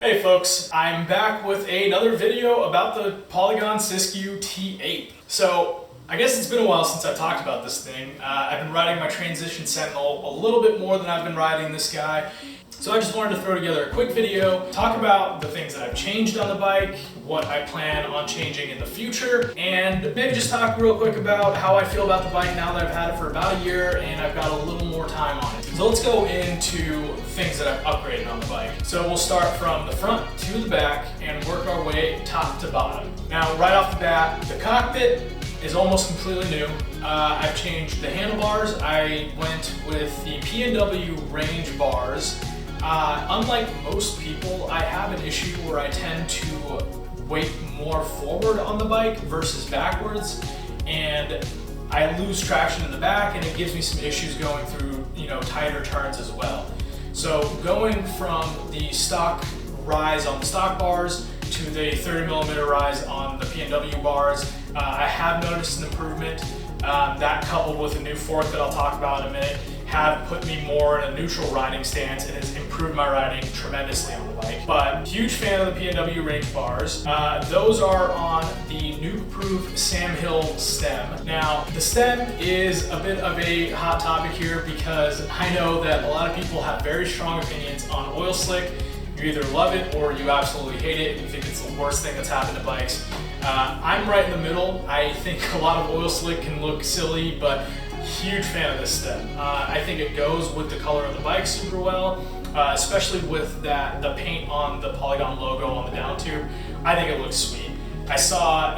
Hey folks, I'm back with another video about the Polygon Siskiu T8. So, I guess it's been a while since I talked about this thing. I've been riding my Transition Sentinel a little bit more than I've been riding this guy. So I just wanted to throw together a quick video, talk about the things that I've changed on the bike, what I plan on changing in the future, and maybe just talk real quick about how I feel about the bike now that I've had it for about a year and I've got a little more time on it. So let's go into things that I've upgraded on the bike. So we'll start from the front to the back and work our way top to bottom. Now, right off the bat, the cockpit is almost completely new. I've changed the handlebars. I went with the P&W range bars. Unlike most people, I have an issue where I tend to weight more forward on the bike versus backwards, and I lose traction in the back, and it gives me some issues going through, tighter turns as well. So going from the stock rise on the stock bars to the 30mm rise on the P&W bars, I have noticed an improvement. That coupled with a new fork that I'll talk about in a minute have put me more in a neutral riding stance and has improved my riding tremendously on the bike. But huge fan of the P&W range bars. Those are on the NukeProof Sam Hill stem. Now, the stem is a bit of a hot topic here because I know that a lot of people have very strong opinions on oil slick. You either love it or you absolutely hate it and you think it's the worst thing that's happened to bikes. I'm right in the middle. I think a lot of oil slick can look silly, but huge fan of this stem. I think it goes with the color of the bike super well, especially with the paint on the Polygon logo on the down tube. I think it looks sweet. I saw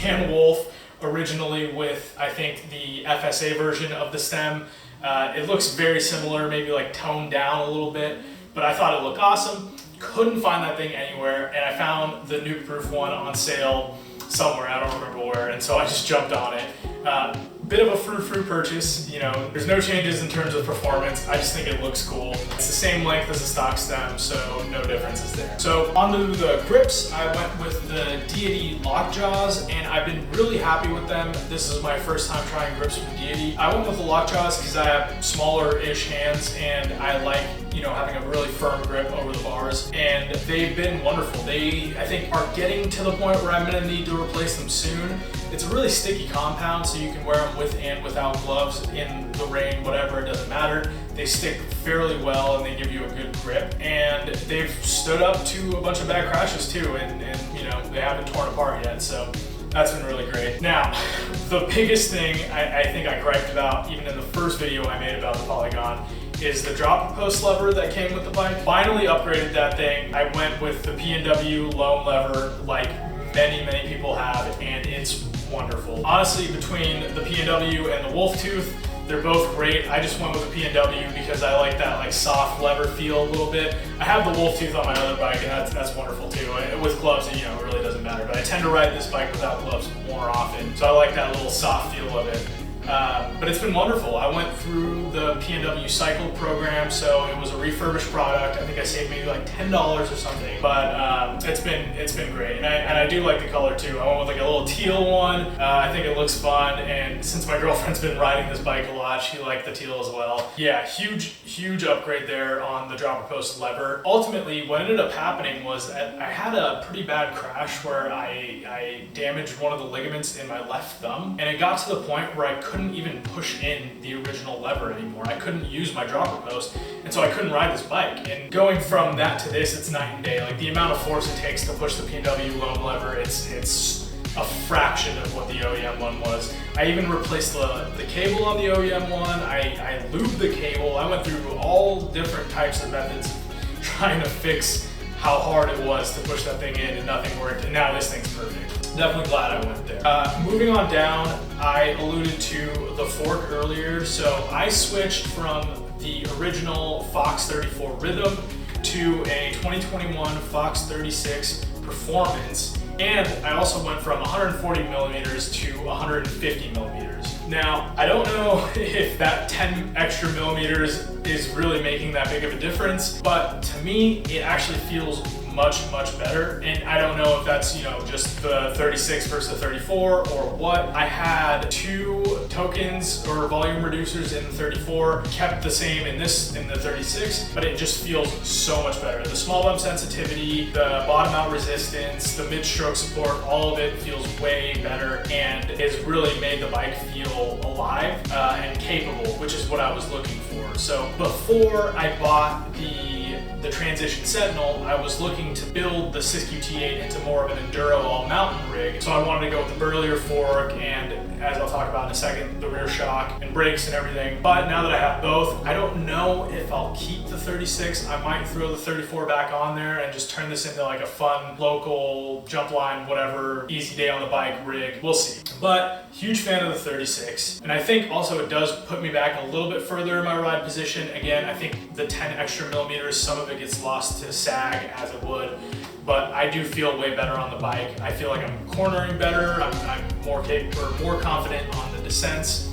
Dan Wolf originally with, I think, the FSA version of the stem. It looks very similar, maybe like toned down a little bit, but I thought it looked awesome. Couldn't find that thing anywhere, and I found the NukeProof one on sale somewhere, I don't remember where, and so I just jumped on it. Bit of a frou-frou purchase, there's no changes in terms of performance, I just think it looks cool. It's the same length as a stock stem, so no differences there. So onto the grips, I went with the Deity Lockjaws, and I've been really happy with them. This is my first time trying grips from Deity. I went with the Lockjaws because I have smaller-ish hands, and I like having a really firm grip over the bars, and they've been wonderful. They, I think, are getting to the point where I'm gonna need to replace them soon. It's a really sticky compound, so you can wear them with and without gloves, in the rain, whatever, it doesn't matter. They stick fairly well and they give you a good grip, and they've stood up to a bunch of bad crashes too, and they haven't torn apart yet, so that's been really great. Now, the biggest thing I think I griped about, even in the first video I made about the Polygon, is the drop post lever that came with the bike. Finally upgraded that thing. I went with the P&W loam lever like many people have, and it's wonderful. Honestly, between the P&W and the Wolf Tooth, they're both great. I just went with the P&W because I like that soft lever feel a little bit. I have the Wolf Tooth on my other bike, and that's wonderful too. With gloves, it really doesn't matter, but I tend to ride this bike without gloves more often, so I like that little soft feel of it. But it's been wonderful. I went through the P&W Cycle program, so it was a refurbished product. I think I saved maybe like $10 or something, but it's been great, and I do like the color too. I went with like a little teal one. I think it looks fun, and since my girlfriend's been riding this bike a lot, she liked the teal as well. Yeah, huge upgrade there on the dropper post lever. Ultimately, what ended up happening was I had a pretty bad crash where I damaged one of the ligaments in my left thumb, and it got to the point where I couldn't even push in the original lever anymore. I couldn't use my dropper post, and so I couldn't ride this bike. And going from that to this, it's night and day. Like, the amount of force it takes to push the P&W loam lever, it's a fraction of what the OEM one was. I even replaced the cable on the OEM one. I lubed the cable. I went through all different types of methods of trying to fix how hard it was to push that thing in, and nothing worked, and now this thing's perfect. Definitely glad I went there. Moving on down, I alluded to the fork earlier, so I switched from the original Fox 34 Rhythm to a 2021 Fox 36 Performance, and I also went from 140mm to 150mm. Now, I don't know if that 10 extra millimeters is really making that big of a difference, but to me, it actually feels much better. And I don't know if that's, you know, just the 36 versus the 34 or what. I had 2 tokens or volume reducers in the 34, kept the same in the 36, but it just feels so much better. The small bump sensitivity, the bottom out resistance, the mid-stroke support, all of it feels way better and has really made the bike feel alive and capable, which is what I was looking for. So before I bought the Transition Sentinel, I was looking to build the Siskiu T8 into more of an enduro all mountain rig. So I wanted to go with the burlier fork and, as I'll talk about in a second, the rear shock and brakes and everything. But now that I have both, I don't know if I'll keep the 36. I might throw the 34 back on there and just turn this into like a fun local jump line, whatever, easy day on the bike rig. We'll see. But huge fan of the 36. And I think also it does put me back a little bit further in my ride position. Again, I think the 10 extra millimeters, some of it gets lost to sag as it would, but I do feel way better on the bike. I feel like I'm cornering better, I'm more capable, more confident on the descents,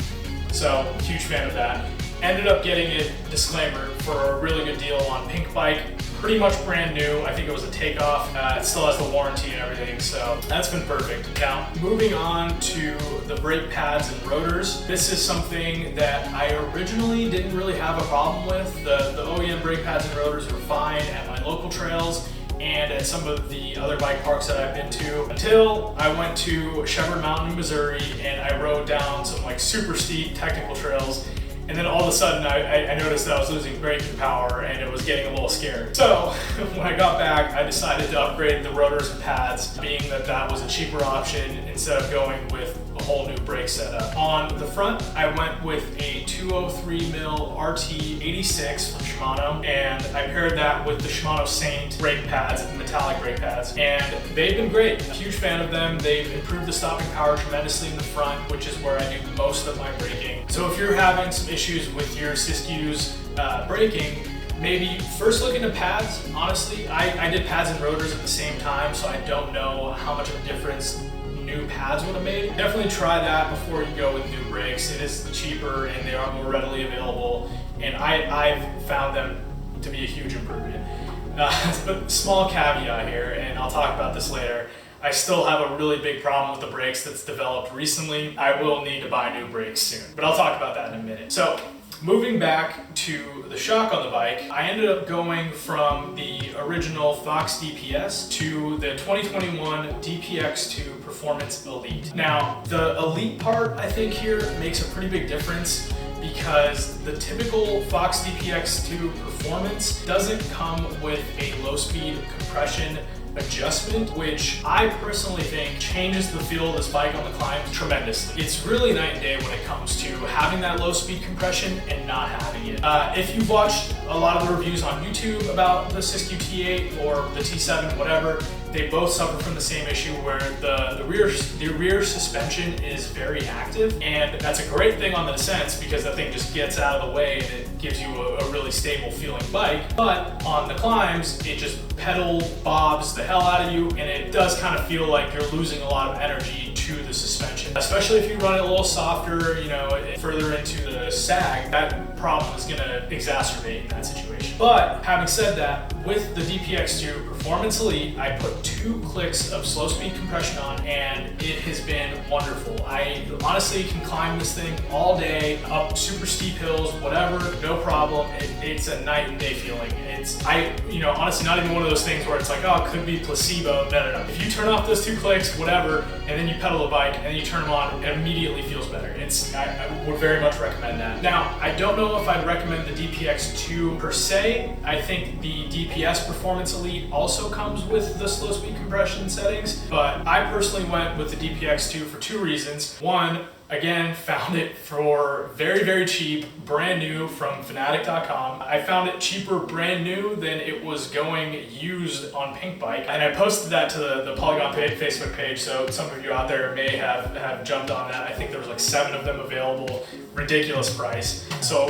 so huge fan of that. Ended up getting it, disclaimer, for a really good deal on Pink Bike. Pretty much brand new. I think it was a takeoff. It still has the warranty and everything, so that's been perfect. Now, moving on to the brake pads and rotors. This is something that I originally didn't really have a problem with. The OEM brake pads and rotors were fine at my local trails and at some of the other bike parks that I've been to, until I went to Shepherd Mountain, Missouri, and I rode down some like super steep technical trails. And then all of a sudden, I noticed that I was losing braking power and it was getting a little scary. So when I got back, I decided to upgrade the rotors and pads, being that that was a cheaper option instead of going with a whole new brake setup. On the front, I went with a 203mm RT86 from Shimano, and I paired that with the Shimano Saint brake pads, metallic brake pads, and they've been great. I'm a huge fan of them. They've improved the stopping power tremendously in the front, which is where I do most of my braking. So if you're having some issues with your Siskiu's braking, maybe first look into pads. Honestly, I did pads and rotors at the same time, so I don't know how much of a difference new pads would have made. Definitely try that before you go with new brakes. It is cheaper and they are more readily available, and I've found them to be a huge improvement. But small caveat here, and I'll talk about this later. I still have a really big problem with the brakes that's developed recently. I will need to buy new brakes soon, but I'll talk about that in a minute. So moving back to the shock on the bike, I ended up going from the original Fox DPS to the 2021 DPX2 Performance Elite. Now, the Elite part, I think here makes a pretty big difference, because the typical Fox DPX2 Performance doesn't come with a low-speed compression adjustment, which I personally think changes the feel of this bike on the climb tremendously. It's really night and day when it comes to having that low speed compression and not having it. If you've watched a lot of the reviews on YouTube about the Siskiu T8 or the T7, whatever, they both suffer from the same issue where the rear suspension is very active, and that's a great thing on the descents because that thing just gets out of the way and it gives you a really stable feeling bike. But on the climbs, it just pedal bobs the hell out of you, and it does kind of feel like you're losing a lot of energy to the suspension, especially if you run it a little softer, you know, further into the sag. That problem is going to exacerbate in that situation. But having said that, with the DPX2 Performance Elite, I put 2 clicks of slow speed compression on, and it has been wonderful. I honestly can climb this thing all day, up super steep hills, whatever, no problem. It's a night and day feeling. Honestly, not even one of those things where it's like, oh, it could be placebo. No. If you turn off those 2 clicks, whatever, and then you pedal the bike and then you turn them on, it immediately feels better. I would very much recommend that. Now, I don't know if I'd recommend the DPX2 per se. I think the DPS Performance Elite also comes with the slow speed compression settings, but I personally went with the DPX2 for 2 reasons. One, again, found it for very, very cheap, brand new from Fanatic.com. I found it cheaper brand new than it was going used on Pink Bike. And I posted that to the Polygon Facebook page, so some of you out there may have jumped on that. I think there was like 7 of them available, ridiculous price. So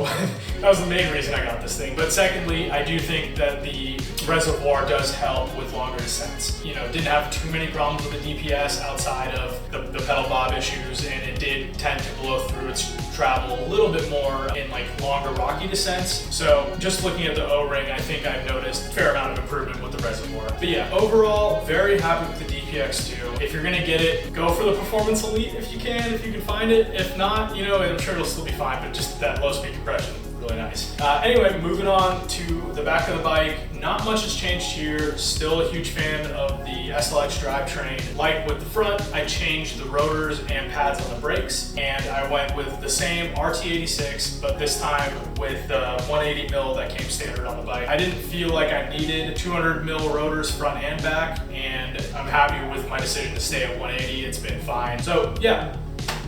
that was the main reason I got this thing. But secondly, I do think that the reservoir does help with longer descents. You know, didn't have too many problems with the DPS outside of the pedal bob issues, and it did tend to blow through its travel a little bit more in like longer rocky descents. So just looking at the O-ring, I think I've noticed a fair amount of improvement with the reservoir. But yeah, overall, very happy with the DPX2. If you're gonna get it, go for the Performance Elite if you can find it. If not, you know, I'm sure it'll still be fine, but just that low speed compression, really nice. Anyway, moving on to the back of the bike. Not much has changed here. Still a huge fan of the SLX drivetrain. Like with the front, I changed the rotors and pads on the brakes, and I went with the same RT86, but this time with the 180 mil that came standard on the bike. I didn't feel like I needed 200 mil rotors front and back, and I'm happy with my decision to stay at 180. It's been fine. So yeah,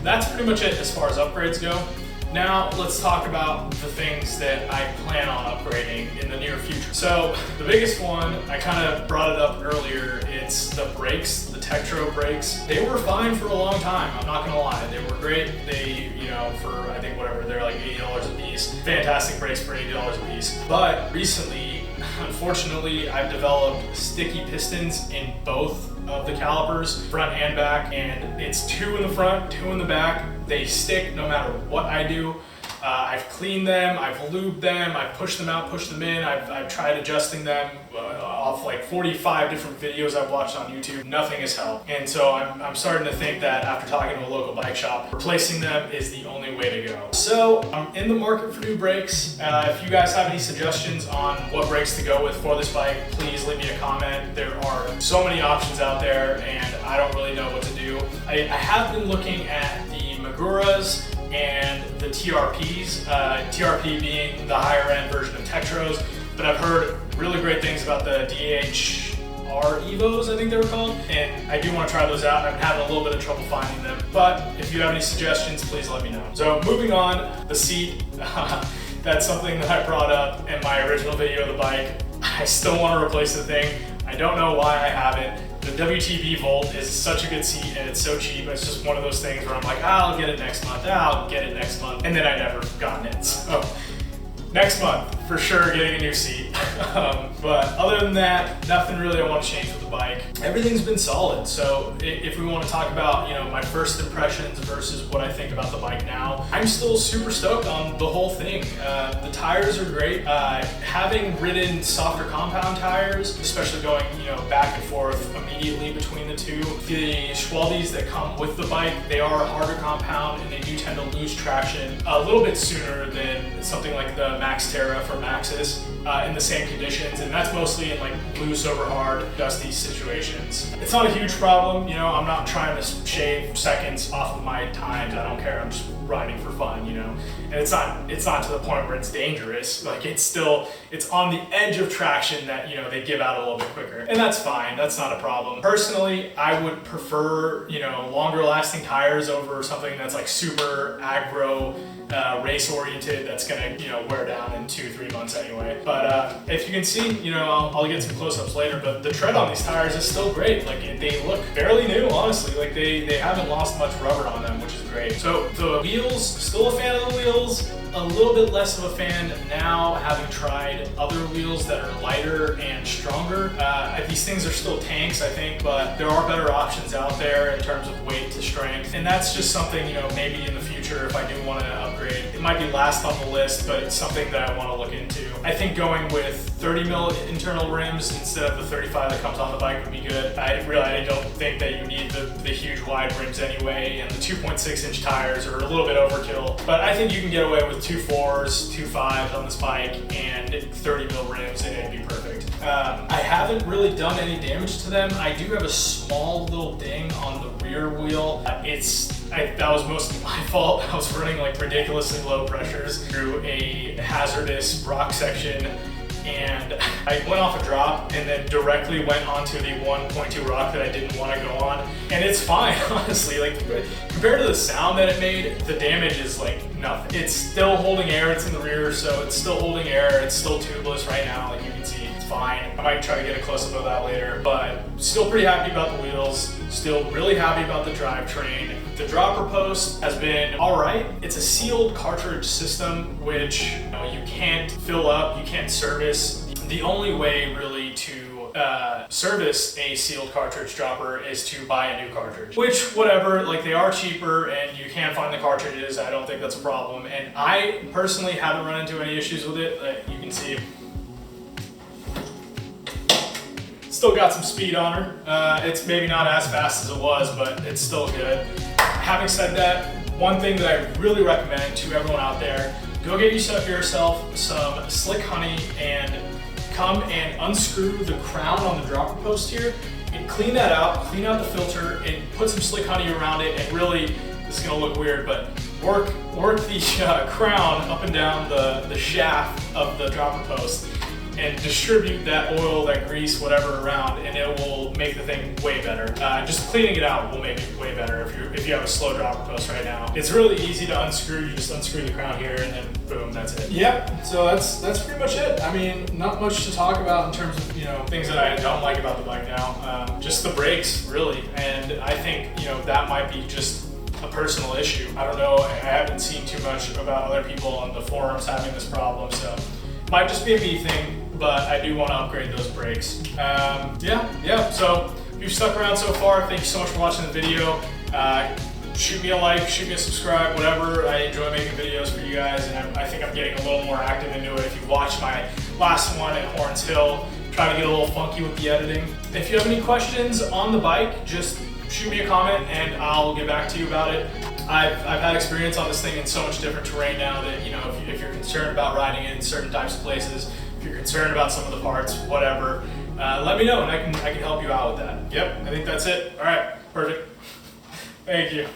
that's pretty much it as far as upgrades go. Now let's talk about the things that I plan on upgrading in the near future. So the biggest one, I kind of brought it up earlier, it's the brakes, the Tektro brakes. They were fine for a long time, I'm not gonna lie. They were great. They, you know, for I think whatever, they're like $80 a piece. Fantastic brakes for $80 a piece. But recently, unfortunately, I've developed sticky pistons in both of the calipers, front and back, and it's 2 in the front, 2 in the back. They stick no matter what I do. I've cleaned them, I've lubed them, I've pushed them out, pushed them in, I've tried adjusting them off like 45 different videos I've watched on YouTube. Nothing has helped. And so I'm starting to think that after talking to a local bike shop, replacing them is the only way to go. So I'm in the market for new brakes. If you guys have any suggestions on what brakes to go with for this bike, please leave me a comment. There are so many options out there and I don't really know what to do. I have been looking at the Maguras and the TRPs, TRP being the higher end version of Tektros, but I've heard really great things about the DHR Evos, I think they were called, and I do want to try those out. I'm having a little bit of trouble finding them, but if you have any suggestions, please let me know. So moving on, the seat, that's something that I brought up in my original video of the bike. I still want to replace the thing. I don't know why I haven't. The WTB Volt is such a good seat and it's so cheap. It's just one of those things where I'm like, I'll get it next month, I'll get it next month, and then I never gotten it. So next month, for sure, getting a new seat. But other than that, nothing really I want to change with the bike. Everything's been solid. So if we want to talk about, you know, my first impressions versus what I think about the bike now, I'm still super stoked on the whole thing. The tires are great. Having ridden softer compound tires, especially going, you know, back and forth immediately between the two, the Schwalbes that come with the bike, they are a harder compound and they do tend to lose traction a little bit sooner than something like the Max Terra from Maxxis in the same conditions, and that's mostly in like loose over hard, dusty situations. It's not a huge problem, you know, I'm not trying to shave seconds off of my times, I don't care, I'm just riding for fun, you know, and it's not to the point where it's dangerous, like it's on the edge of traction that, you know, they give out a little bit quicker, and that's fine, that's not a problem. Personally, I would prefer, you know, longer lasting tires over something that's like super aggro, race oriented, that's gonna, you know, wear down in 2-3 months anyway. But if you can see, you know, I'll get some close-ups later, but the tread on these tires is still great. Like they look fairly new, honestly. Like they haven't lost much rubber on them, which is great. So the wheels, still a fan of the wheels. A little bit less of a fan now, having tried other wheels that are lighter and stronger. These things are still tanks, I think, but there are better options out there in terms of weight to strength. And that's just something, you know, maybe in the future, if I do want to upgrade, it might be last on the list, but it's something that I want to look into. I think going with 30 mil internal rims instead of the 35 that comes on the bike would be good. I don't think that you need the huge wide rims anyway, and the 2.6 inch tires are a little bit overkill, but I think you can get away with 2.4s, 2.5s on this bike and 30 mil rims and it'd be perfect. I haven't really done any damage to them. I do have a small little ding on the rear wheel. That was mostly my fault. I was running like ridiculously low pressures through a hazardous rock section, and I went off a drop and then directly went onto the 1.2 rock that I didn't want to go on, and it's fine, honestly. Like compared to the sound that it made, the damage is like nothing. It's still holding air, it's in the rear, so it's still holding air, it's still tubeless right now, like you can see. It's fine. I might try to get a close-up of that later, but still pretty happy about the wheels, still really happy about the drivetrain. The dropper post has been all right. It's a sealed cartridge system, which you can't fill up, you can't service. The only way really to service a sealed cartridge dropper is to buy a new cartridge, which whatever, like they are cheaper and you can find the cartridges. I don't think that's a problem, and I personally haven't run into any issues with it. You can see still got some speed on her. It's maybe not as fast as it was, but it's still good. Having said that, one thing that I really recommend to everyone out there, go get yourself some Slick Honey and come and unscrew the crown on the dropper post here and clean that out, clean out the filter and put some Slick Honey around it, and really, this is gonna look weird, but work the crown up and down the shaft of the dropper post and distribute that oil, that grease, whatever around, and it will make the thing way better. Just cleaning it out will make it way better if you have a slow dropper post right now. It's really easy to unscrew. You just unscrew the crown here and then boom, that's it. Yep, so that's pretty much it. I mean, not much to talk about in terms of, things that I don't like about the bike now. Just the brakes, really, and I think, that might be just a personal issue. I don't know, I haven't seen too much about other people on the forums having this problem, so might just be a me thing, but I do want to upgrade those brakes. So if you've stuck around so far, thank you so much for watching the video. Shoot me a like, shoot me a subscribe, whatever. I enjoy making videos for you guys, and I think I'm getting a little more active into it. If you've watched my last one at Horns Hill, trying to get a little funky with the editing. If you have any questions on the bike, just shoot me a comment and I'll get back to you about it. I've had experience on this thing in so much different terrain now that, if you're concerned about riding it in certain types of places, if you're concerned about some of the parts, whatever, let me know and I can help you out with that. Yep, I think that's it. All right, perfect. Thank you.